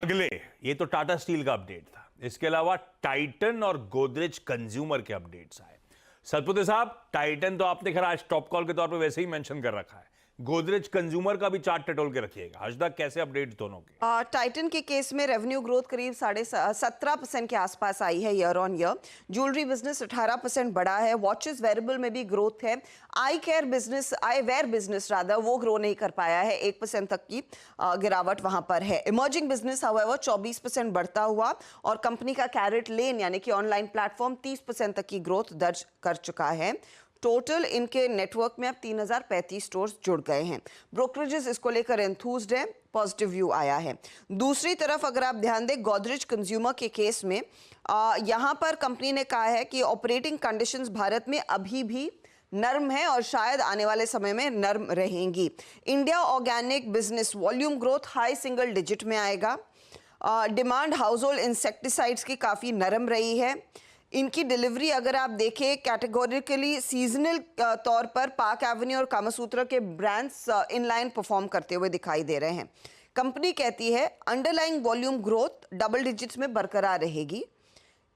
अगले ये तो टाटा स्टील का अपडेट था। इसके अलावा टाइटन और गोदरेज कंज्यूमर के अपडेट्स आए। सतपुते साहब, टाइटन तो आपने खैर आज टॉप कॉल के तौर पे वैसे ही मेंशन कर रखा है, गोदरेज कंज्यूमर का भी चार्ट टटोल के रखिएगा। हर्षदा, कैसे अपडेट्स दोनों के? टाइटन के केस में रेवेन्यू ग्रोथ करीब 17.5% के आसपास आई है year on year. Jewellery business 18% बढ़ा है। वॉचेस वेरेबल में भी ग्रोथ है। आई वेयर बिजनेस रादर वो ग्रो नहीं कर पाया है, 1% तक की गिरावट वहां पर है। इमर्जिंग बिजनेस हाउएवर 24% बढ़ता हुआ, और कंपनी का कैरेट लेन यानी कि ऑनलाइन प्लेटफॉर्म 30% तक की ग्रोथ दर्ज कर चुका है। टोटल इनके नेटवर्क में अब 3035 स्टोर्स जुड़ गए हैं। ब्रोकरेजेस इसको लेकर एंथूज्ड है, पॉजिटिव व्यू आया है। दूसरी तरफ अगर आप ध्यान दें, गोदरेज कंज्यूमर के केस में यहां पर कंपनी ने कहा है कि ऑपरेटिंग कंडीशंस भारत में अभी भी नर्म है और शायद आने वाले समय में नर्म रहेंगी। India organic business volume growth high single digit में आएगा। डिमांड हाउस होल्ड इंसेक्टिसाइड्स की काफ़ी नरम रही है। इनकी डिलीवरी अगर आप देखें कैटेगोरिकली सीजनल तौर पर पार्क एवेन्यू और कामासूत्र के ब्रांड्स इनलाइन परफॉर्म करते हुए दिखाई दे रहे हैं। कंपनी कहती है underlying volume growth double digits में बरकरार रहेगी।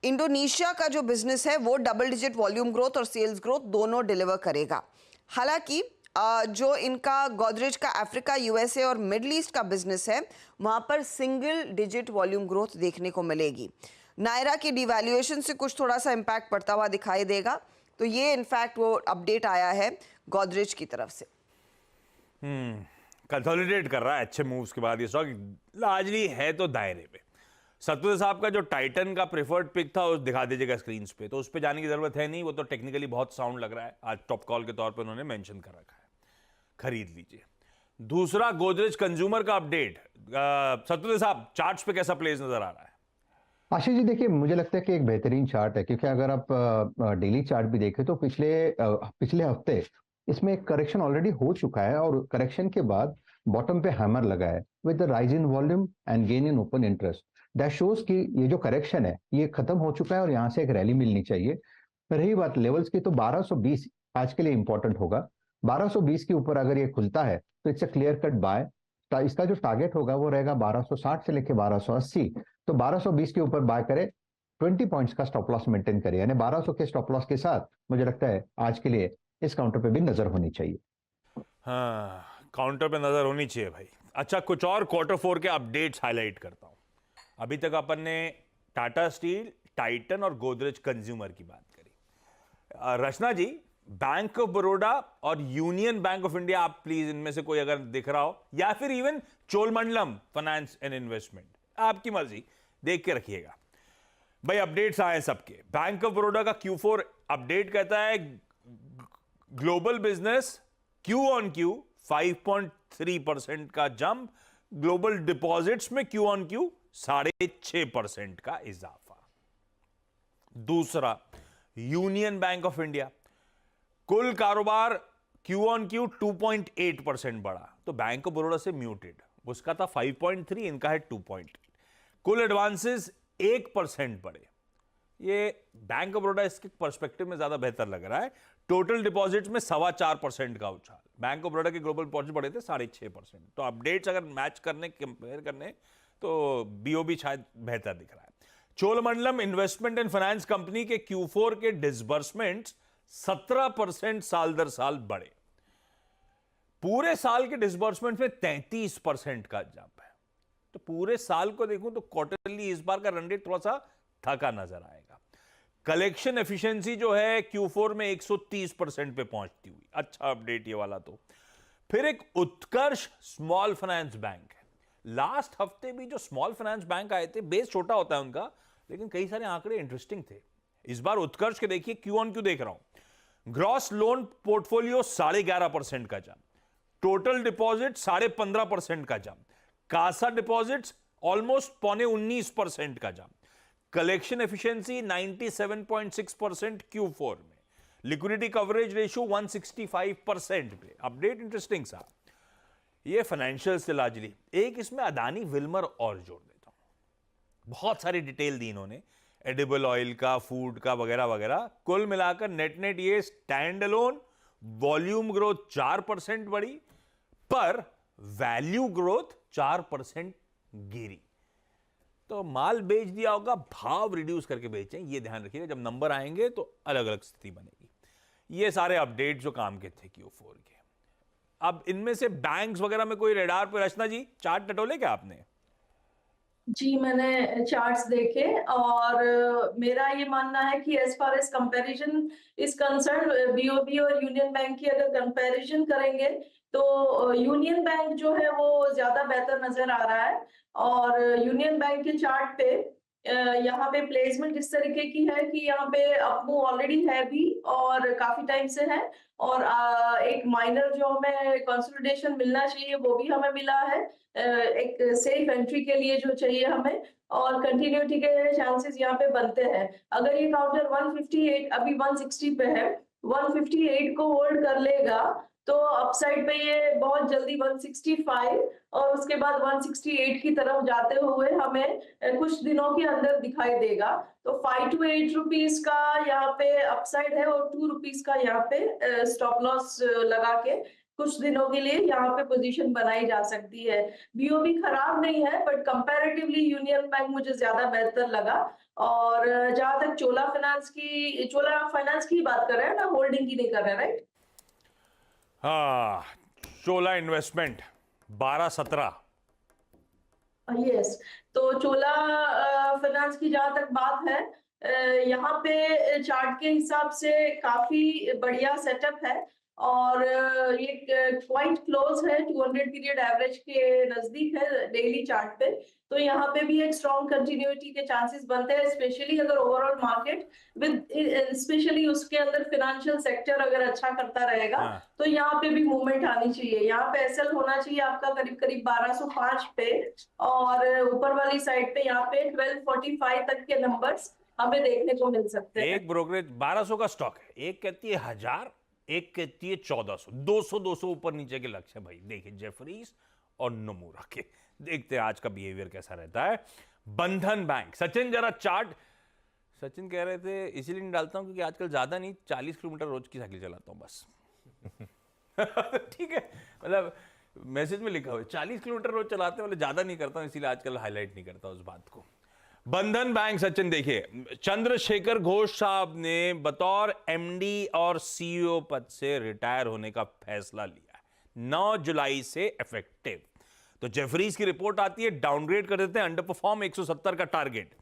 इंडोनेशिया का जो बिजनेस है वो डबल डिजिट वॉल्यूम ग्रोथ और सेल्स ग्रोथ दोनों डिलीवर करेगा। हालांकि जो इनका गोदरेज का अफ्रीका, यूएसए और मिडल ईस्ट का बिजनेस है, वहां पर सिंगल डिजिट वॉल्यूम ग्रोथ देखने को मिलेगी। नायरा की डिवैल्यूएशन से कुछ थोड़ा सा इंपैक्ट पड़ता हुआ दिखाई देगा। तो ये इनफैक्ट वो अपडेट आया है गोदरेज की तरफ से। कंसोलिडेट कर रहा है अच्छे मूव्स के बाद ये स्टॉक, लार्जली है तो दायरे पे। सतपुते साहब का जो टाइटन का प्रेफर्ड पिक था, उस दिखा दीजिएगा स्क्रीन पे। तो उस पे जाने की जरूरत है नहीं, वो तो टेक्निकली बहुत साउंड लग रहा है। आज टॉप कॉल के तौर पे उन्होंने मेंशन कर रखा है, खरीद लीजिए। दूसरा गोदरेज कंज्यूमर का अपडेट, सतपुते साहब चार्ट्स पे कैसा प्लेस नजर आ रहा है? आशीष जी, देखिए मुझे लगता है कि एक बेहतरीन चार्ट है, क्योंकि अगर आप डेली चार्ट भी देखें तो पिछले हफ्ते इसमें एक करेक्शन ऑलरेडी हो चुका है, और करेक्शन के बाद बॉटम पे हैमर लगा है with the rise in volume and gain in open interest. That shows कि ये जो करेक्शन है ये खत्म हो चुका है और यहाँ से एक रैली मिलनी चाहिए। रही बात लेवल्स की, तो 1220 आज के लिए इंपॉर्टेंट होगा। 1220 के ऊपर अगर ये खुलता है तो it's a clear cut by. इसका जो टारगेट होगा वो रहेगा 1260 से लेकर 1280। तो 1220 के ऊपर बाय करें, 20 पॉइंट्स का स्टॉप लॉस मेंटेन करें, यानी 1200 के स्टॉप लॉस के साथ मुझे लगता है आज के लिए इस काउंटर पे भी नजर होनी चाहिए। हाँ, काउंटर पे नजर होनी चाहिए भाई। अच्छा, कुछ और क्वार्टर 4 के अपडेट्स हाईलाइट करता हूं। अभी तक अपन ने टाटा स्टील, टाइटन और गोदरेज कंज्यूमर की बात करी। रचना जी, बैंक ऑफ बड़ौदा और यूनियन बैंक ऑफ इंडिया, आप प्लीज इनमें से कोई अगर दिख रहा हो, या फिर even Cholamandalam finance and investment, आपकी मर्जी, देख के रखिएगा भाई। अपडेट्स आए सबके। बैंक ऑफ बड़ौदा का Q4 अपडेट कहता है global business Q on Q 5.3% का जंप, ग्लोबल डिपॉजिट्स में क्यू ऑन क्यू 6.5% का इजाफा। दूसरा, यूनियन बैंक ऑफ इंडिया, कुल कारोबार क्यू ऑन क्यू 2.8% बढ़ा। तो बैंक ऑफ बड़ौदा से म्यूटेड, उसका था 5.3, इनका है 2.8। कुल एडवांसेस 1% बढ़े। ये बैंक ऑफ बड़ौदा इसके पर्सपेक्टिव में ज्यादा बेहतर लग रहा है। टोटल डिपॉजिट्स में 4.25% का उछाल। बैंक ऑफ बड़ौदा के ग्लोबल डिपॉजिट बढ़े थे 6.5%। तो अपडेट्स अगर मैच करने, कंपेयर करने, तो बीओबी शायद बेहतर दिख रहा है। Cholamandalam investment and finance company के Q4 के डिसबर्समेंट्स 17% साल दर साल बढ़े। पूरे साल के डिसबर्समेंट में 33% का जंप है। तो पूरे साल को देखूं तो क्वार्टरली इस बार का रन रेट थोड़ा सा थका नजर आएगा। कलेक्शन एफिशिएंसी जो है Q4 में 130% पे पहुंचती हुई, अच्छा अपडेट ये वाला। तो फिर एक उत्कर्ष स्मॉल फाइनेंस बैंक है। लास्ट हफ्ते भी जो स्मॉल फाइनेंस बैंक आए थे, बेस छोटा होता है उनका, लेकिन कई सारे आंकड़े इंटरेस्टिंग थे। इस बार उत्कर्ष के देखिए, क्यू ऑन क्यू देख रहा हूं। ग्रॉस लोन पोर्टफोलियो 11.5% का जंप, टोटल डिपॉजिट 15.5% का जंप, कासा डिपॉजिट्स ऑलमोस्ट 19% का जंप, कलेक्शन एफिशिएंसी 97.6% Q4 में, लिक्विडिटी कवरेज रेशियो 165% पे। अपडेट इंटरेस्टिंग सा। ये फाइनेंशियल से लार्जली। एक इसमें अदानी विल्मर और जोड़ देता हूं। बहुत सारी डिटेल दी इन्होंने, एडिबल ऑयल का, फूड का, वगैरह वगैरह। कुल मिलाकर नेट नेट ये स्टैंड अलोन वॉल्यूम ग्रोथ 4% बढ़ी, पर वैल्यू ग्रोथ 4% गिरी। तो माल बेच दिया होगा, भाव रिड्यूस करके बेचें, ये ध्यान रखिएगा। जब नंबर आएंगे तो अलग अलग स्थिति बनेगी। ये सारे अपडेट जो काम के थे Q4 के। अब इनमें से बैंक्स वगैरह में कोई रेडार पे, रचना जी चार्ट टटोले क्या आपने? जी, मैंने चार्ट्स देखे और मेरा ये मानना है कि as far as comparison is concern, BOB और यूनियन बैंक की अगर कंपैरिजन करेंगे तो यूनियन बैंक जो है वो ज्यादा बेहतर नजर आ रहा है। और यूनियन बैंक के चार्ट पे यहाँ पे प्लेसमेंट इस तरीके की है कि यहाँ पे अपमूव ऑलरेडी है भी और काफी टाइम से है। और एक माइनर जो हमें कंसोलिडेशन मिलना चाहिए वो भी हमें मिला है, एक सेफ एंट्री के लिए जो चाहिए हमें, और कंटिन्यूटी के चांसेस यहाँ पे बनते हैं। अगर ये काउंटर 158 अभी 160 पे है, 158 को होल्ड कर लेगा तो अपसाइड पे ये बहुत जल्दी 165 और उसके बाद 168 की तरफ जाते हुए हमें कुछ दिनों के अंदर दिखाई देगा। तो 5 to 8 रुपीस का यहाँ पे अपसाइड है और 2 रुपीस का यहाँ पे स्टॉप लॉस लगा के कुछ दिनों के लिए यहाँ पे पोजीशन बनाई जा सकती है। बीओबी खराब नहीं है बट कंपैरेटिवली यूनियन बैंक मुझे ज्यादा बेहतर लगा। और जहां तक चोला फाइनेंस की बात कर रहे हैं ना, होल्डिंग की नहीं कर रहे हैं, राइट? हाँ, चोला इन्वेस्टमेंट 12-17। यस, तो चोला फाइनेंस की जहां तक बात है, यहाँ पे चार्ट के हिसाब से काफी बढ़िया सेटअप है और ये क्वाइट क्लोज है, 200 पीरियड एवरेज के नजदीक है डेली चार्ट पे। तो यहाँ पे भी एक स्ट्रॉन्ग कंटिन्यूटी के चांसेस बनते हैं, स्पेशली अगर ओवरऑल मार्केट विद स्पेशली उसके अंदर फाइनेंशियल सेक्टर अगर अच्छा करता रहेगा हाँ। तो यहाँ पे भी मूवमेंट आनी चाहिए। यहाँ पे एसएल होना चाहिए आपका करीब करीब 1205 पे, और ऊपर वाली साइड पे यहाँ पे 1245 तक के नंबर्स हमें देखने को मिल सकते हैं। एक ब्रोकरेज 1200 का स्टॉक है, एक कहती है 1000, एक कहती है 1400, 200 ऊपर नीचे के लक्ष्य है भाई। देखिए जेफरीज और नोमुरा के, देखते हैं आज का बिहेवियर कैसा रहता है। बंधन बैंक, सचिन जरा चार्ट। सचिन कह रहे थे इसीलिए नहीं डालता हूं क्योंकि आजकल ज्यादा नहीं, 40 किलोमीटर रोज की साइकिल चलाता हूं बस। ठीक है, मतलब मैसेज में लिखा हुआ है 40 किलोमीटर रोज चलाते, मतलब ज्यादा नहीं करता हूं, इसीलिए आजकल हाईलाइट नहीं करता उस बात को। बंधन बैंक, सचिन देखिए, चंद्रशेखर घोष साहब ने बतौर एमडी और सीईओ पद से रिटायर होने का फैसला लिया है, 9 जुलाई से इफेक्टिव। तो जेफरीज की रिपोर्ट आती है, डाउनग्रेड कर देते हैं, अंडर परफॉर्म 170 का टारगेट।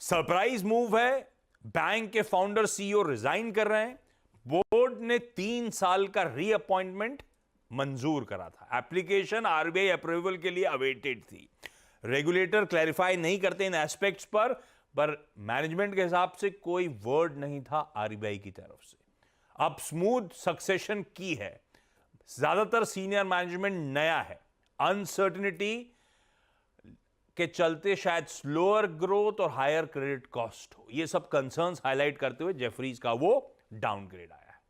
सरप्राइज मूव है, बैंक के फाउंडर सीईओ रिजाइन कर रहे हैं। बोर्ड ने 3 साल का रीअपॉइंटमेंट मंजूर करा था। एप्लीकेशन आरबीआई अप्रूवल के लिए अवेटेड थी। रेगुलेटर क्लैरिफाई नहीं करते इन एस्पेक्ट्स पर मैनेजमेंट के हिसाब से कोई वर्ड नहीं था आरबीआई की तरफ से। अब स्मूथ सक्सेशन की है, ज्यादातर सीनियर मैनेजमेंट नया है, अनसर्टेनिटी के चलते शायद स्लोअर ग्रोथ और हायर क्रेडिट कॉस्ट हो, ये सब कंसर्न्स हाईलाइट करते हुए जेफरीज का वो डाउनग्रेड आया है।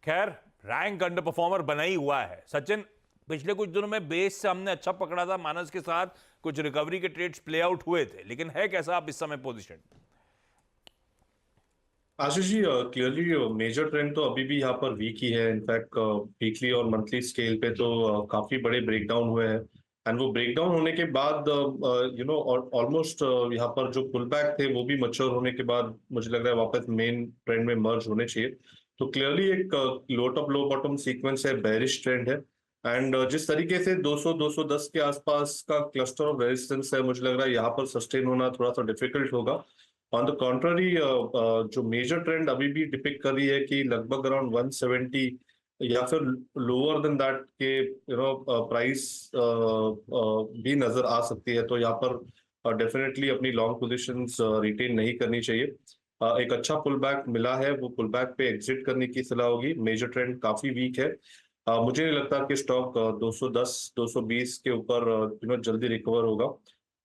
खैर, रैंक अंडर परफॉर्मर बना ही हुआ है। सचिन, पिछले कुछ दिनों में बेस से हमने अच्छा पकड़ा था, मानस के साथ कुछ रिकवरी के ट्रेड्स प्ले आउट हुए थे, लेकिन है कैसा आप इस समय position? Ashish ji, clearly major trend तो अभी भी यहाँ पर वीक ही है। इनफैक्ट वीकली और मंथली स्केल पे तो काफी बड़े ब्रेकडाउन हुए हैं। एंड वो ब्रेकडाउन होने के बाद ऑलमोस्ट यहाँ पर जो पुल बैक थे वो भी मच्योर होने के बाद मुझे लग रहा है वापस मेन ट्रेंड में मर्ज होने चाहिए। तो क्लियरली एक लो टॉप लो बॉटम सीक्वेंस है, बेरिश ट्रेंड है। एंड जिस तरीके से 200-210 के आसपास का क्लस्टर ऑफ रेजिस्टेंस है, मुझे लग रहा है यहाँ पर सस्टेन होना थोड़ा सा डिफिकल्ट होगा। ऑन द कॉन्ट्ररी, जो मेजर ट्रेंड अभी भी डिपिक्ट कर रही है कि लगभग अराउंड 170 या फिर लोअर देन दैट के प्राइस भी नजर आ सकती है। तो यहाँ पर डेफिनेटली अपनी लॉन्ग पोजीशंस रिटेन नहीं करनी चाहिए। एक अच्छा पुल बैक मिला है, वो पुल बैक पे एग्जिट करने की सलाह होगी। मेजर ट्रेंड काफी वीक है। मुझे नहीं लगता कि स्टॉक 210-220 के ऊपर जल्दी रिकवर होगा।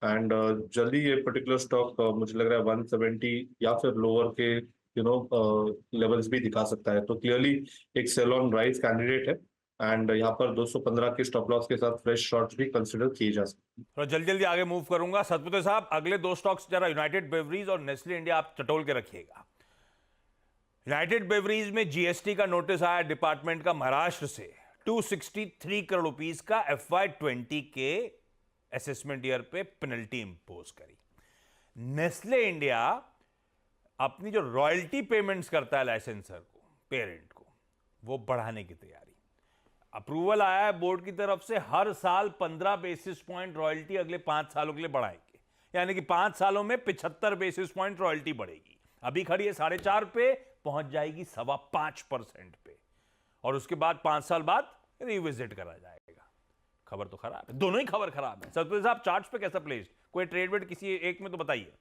एंड जल्दी ये पर्टिकुलर स्टॉक मुझे लग रहा है 170 या फिर लोअर के लेवल्स भी दिखा सकता है। तो क्लियरली एक सेल ऑन राइज कैंडिडेट है। एंड यहाँ पर 215 के स्टॉप लॉस के साथ फ्रेश शॉट्स भी कंसिडर किए जा सकते हैं। तो जल्दी जल्दी आगे मूव करूंगा। सतपुते साहब, अगले 2 स्टॉक्स जरा यूनाइटेड बेवरीज और नेस्ले इंडिया आप चटोल के रखिएगा। यूनाइटेड बेवरीज में जीएसटी का नोटिस आया डिपार्टमेंट का महाराष्ट्र से, 263 करोड़ रुपीस का FY20 के असेसमेंट ईयर पे पेनल्टी इंपोज करी। नेस्ले इंडिया अपनी जो रॉयल्टी पेमेंट्स करता है लाइसेंसर को, पेरेंट को, वो बढ़ाने की तैयारी। अप्रूवल आया है बोर्ड की तरफ से, हर साल 15 बेसिस पॉइंट रॉयल्टी अगले 5 सालों के लिए बढ़ाएंगे, यानी कि 5 सालों में 75 बेसिस पॉइंट रॉयल्टी बढ़ेगी। अभी खड़ी है 4.5 पे, पहुंच जाएगी 5.25% पे, और उसके बाद 5 साल बाद रिविजिट करा जाएगा। खबर तो खराब है, दोनों ही खबर खराब है। सतपाल साहब, चार्ट्स पे कैसा प्लेस्ड, कोई ट्रेड वेड किसी एक में तो बताइए।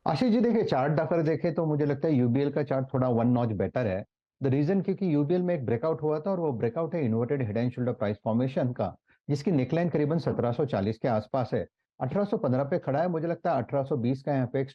आशीष जी देखिए, चार्ट अगर देखें तो मुझे लगता है यूबीएल का चार्ट थोड़ा 1 नॉच बेटर है। द रीजन क्योंकि यूबीएल में एक ब्रेकआउट हुआ था और वो ब्रेकआउट है inverted head and shoulder price formation का, जिसकी नेकलाइन करीबन 1740 के आसपास है। 1815 पे खड़ा है, मुझे लगता है 1820 का यहाँ पे एक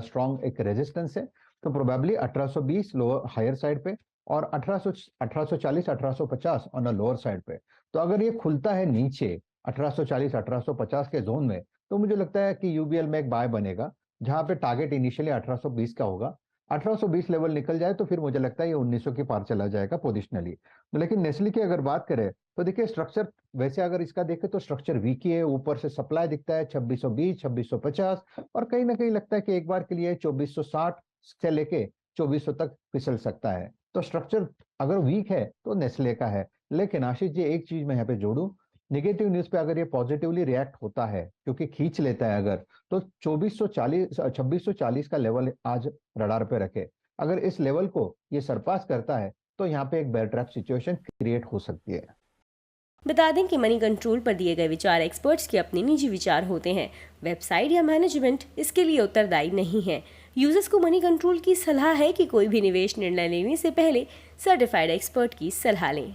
स्ट्रॉन्ग एक रेजिस्टेंस है, तो प्रोबेबली 1820 लोअर हायर साइड पे और 1840 1850 ऑन द लोअर साइड पे। तो अगर ये खुलता है नीचे 1840 1850 के जोन में, तो मुझे लगता है कि यूबीएल में एक बाय बनेगा, जहां पे टारगेट इनिशियली 1820 का होगा। 1820 लेवल निकल जाए तो फिर मुझे लगता है ये 1900 के पार चला जाएगा पोजिशनली। लेकिन नेस्ले की अगर बात करें तो देखिए, स्ट्रक्चर वैसे अगर इसका देखें तो स्ट्रक्चर वीक ही है। ऊपर से सप्लाई दिखता है 2620 2650, और कहीं ना कहीं लगता है कि एक बार के लिए 2460 से लेके 2400 तक फिसल सकता है। तो स्ट्रक्चर अगर वीक है तो नेस्ले का है। लेकिन आशीष जी, एक चीज मैं यहाँ पे जोड़ूं, नेगेटिव न्यूज पे अगर ये पॉजिटिवली रिएक्ट होता है, क्योंकि खींच लेता है अगर, तो 2640 का लेवल आज रडार पे रखे। अगर इस लेवल को ये सरपास करता है तो यहाँ पे एक बेयर ट्रैप सिचुएशन क्रिएट हो सकती है। बता दें कि मनी कंट्रोल पर दिए गए विचार एक्सपर्ट्स के अपने निजी विचार होते हैं। वेबसाइट या मैनेजमेंट इसके लिए उत्तरदायी नहीं है। यूजर्स को मनी कंट्रोल की सलाह है कि कोई भी निवेश निर्णय लेने से पहले सर्टिफाइड एक्सपर्ट की सलाह लें।